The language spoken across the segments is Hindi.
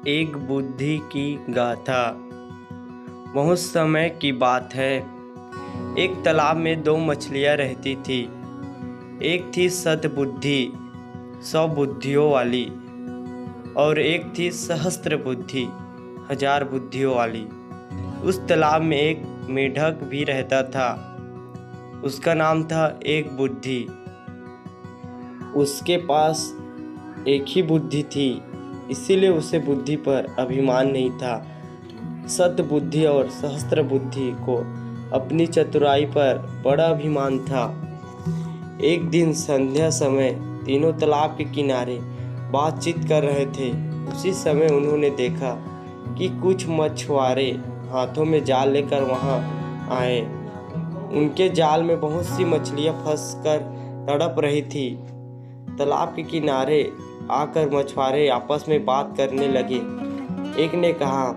एक बुद्धि की गाथा। बहुत समय की बात है। एक तालाब में दो मछलियां रहती थी। एक थी सद्बुद्धि, 100 बुद्धियों वाली, और एक थी सहस्त्र बुद्धि, 1000 बुद्धियों वाली। उस तालाब में एक मेढक भी रहता था। उसका नाम था एक बुद्धि। उसके पास एक ही बुद्धि थी, इसीलिए उसे बुद्धि पर अभिमान नहीं था। सद्बुद्धि और सहस्त्र बुद्धि को अपनी चतुराई पर बड़ा अभिमान था। एक दिन संध्या समय तीनों तालाब के किनारे बातचीत कर रहे थे। उसी समय उन्होंने देखा कि कुछ मछुआरे हाथों में जाल लेकर वहां आए। उनके जाल में बहुत सी मछलियां फंसकर तड़प रही थी। तालाब के किनारे आकर मछुआरे आपस में बात करने लगे। एक ने कहा,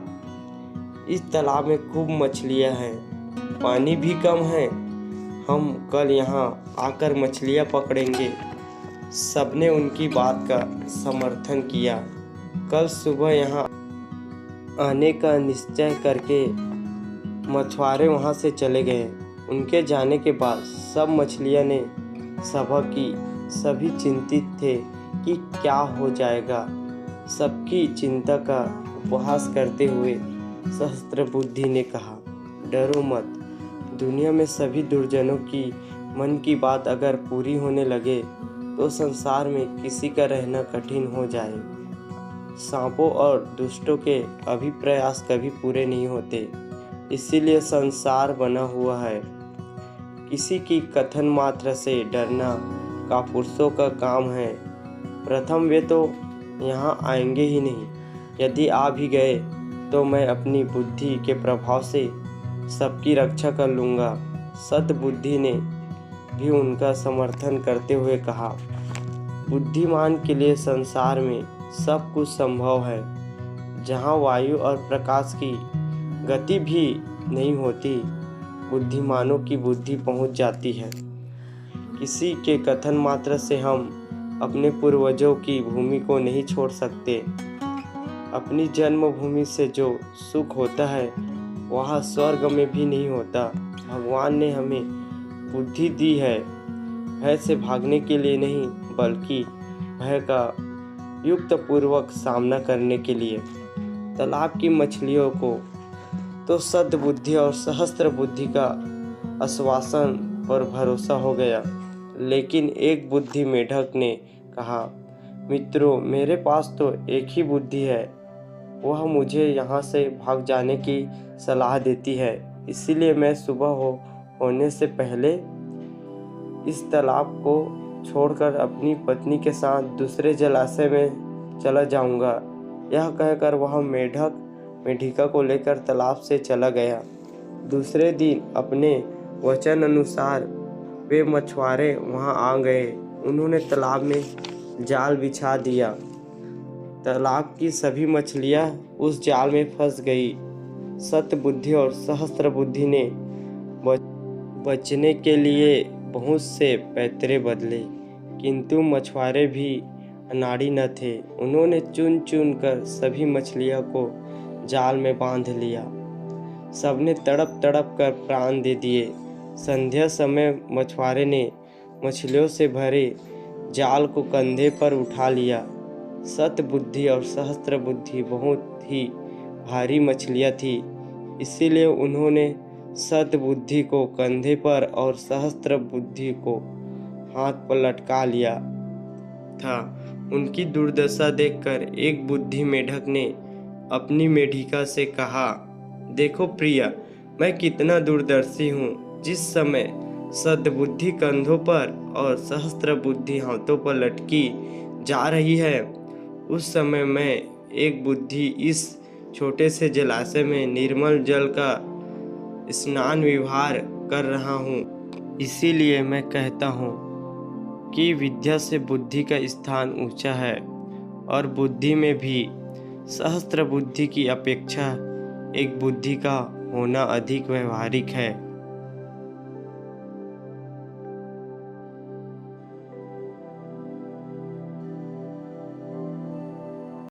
इस तालाब में खूब मछलियां हैं, पानी भी कम है, हम कल यहाँ आकर मछलियां पकड़ेंगे। सबने उनकी बात का समर्थन किया। कल सुबह यहाँ आने का निश्चय करके मछुआरे वहाँ से चले गए। उनके जाने के बाद सब मछलियाँ ने सभा की। सभी चिंतित थे कि क्या हो जाएगा। सबकी चिंता का उपहास करते हुए सहस्त्र बुद्धि ने कहा, डरो मत। दुनिया में सभी दुर्जनों की मन की बात अगर पूरी होने लगे तो संसार में किसी का रहना कठिन हो जाए। सांपों और दुष्टों के अभिप्रयास कभी पूरे नहीं होते, इसीलिए संसार बना हुआ है। किसी की कथन मात्र से डरना कापुरुषों का काम है। प्रथम वे तो यहाँ आएंगे ही नहीं। यदि आ भी गए तो मैं अपनी बुद्धि के प्रभाव से सबकी रक्षा कर लूँगा। सद्बुद्धि ने भी उनका समर्थन करते हुए कहा, बुद्धिमान के लिए संसार में सब कुछ संभव है। जहाँ वायु और प्रकाश की गति भी नहीं होती, बुद्धिमानों की बुद्धि पहुँच जाती है। किसी के कथन मात्र से हम अपने पूर्वजों की भूमि को नहीं छोड़ सकते। अपनी जन्मभूमि से जो सुख होता है वह स्वर्ग में भी नहीं होता। भगवान ने हमें बुद्धि दी है, भय से भागने के लिए नहीं, बल्कि भय का युक्त पूर्वक सामना करने के लिए। तालाब की मछलियों को तो सद्बुद्धि और सहस्त्र बुद्धि का आश्वासन पर भरोसा हो गया, लेकिन एक बुद्धि मेढक ने कहा, मित्रों, मेरे पास तो एक ही बुद्धि है। वह मुझे यहाँ से भाग जाने की सलाह देती है। इसीलिए मैं सुबह होने से पहले इस तालाब को छोड़कर अपनी पत्नी के साथ दूसरे जलाशय में चला जाऊंगा। यह कहकर वह मेढिका को लेकर तालाब से चला गया। दूसरे दिन अपने वचन अनुसार वे मछुआरे वहां आ गए। उन्होंने तालाब में जाल बिछा दिया। तालाब की सभी मछलियां उस जाल में फंस गई। सद्बुद्धि और सहस्त्र बुद्धि ने बचने के लिए बहुत से पैतरे बदले, किंतु मछुआरे भी अनाड़ी न थे। उन्होंने चुन चुन कर सभी मछलियों को जाल में बांध लिया। सबने तड़प तड़प कर प्राण दे दिए। संध्या समय मछुआरे ने मछलियों से भरे जाल को कंधे पर उठा लिया। सद्बुद्धि और सहस्त्र बुद्धि बहुत ही भारी मछलियां थी, इसीलिए उन्होंने सद्बुद्धि को कंधे पर और सहस्त्र बुद्धि को हाथ पर लटका लिया था। उनकी दुर्दशा देखकर एक बुद्धि मेढक ने अपनी मेढिका से कहा, देखो प्रिया, मैं कितना दूरदर्शी हूँ। जिस समय सद्बुद्धि कंधों पर और सहस्त्र बुद्धि हाथों पर लटकी जा रही है, उस समय मैं एक बुद्धि इस छोटे से जलाशय में निर्मल जल का स्नान विहार कर रहा हूँ। इसीलिए मैं कहता हूँ कि विद्या से बुद्धि का स्थान ऊंचा है, और बुद्धि में भी सहस्त्र बुद्धि की अपेक्षा एक बुद्धि का होना अधिक व्यवहारिक है।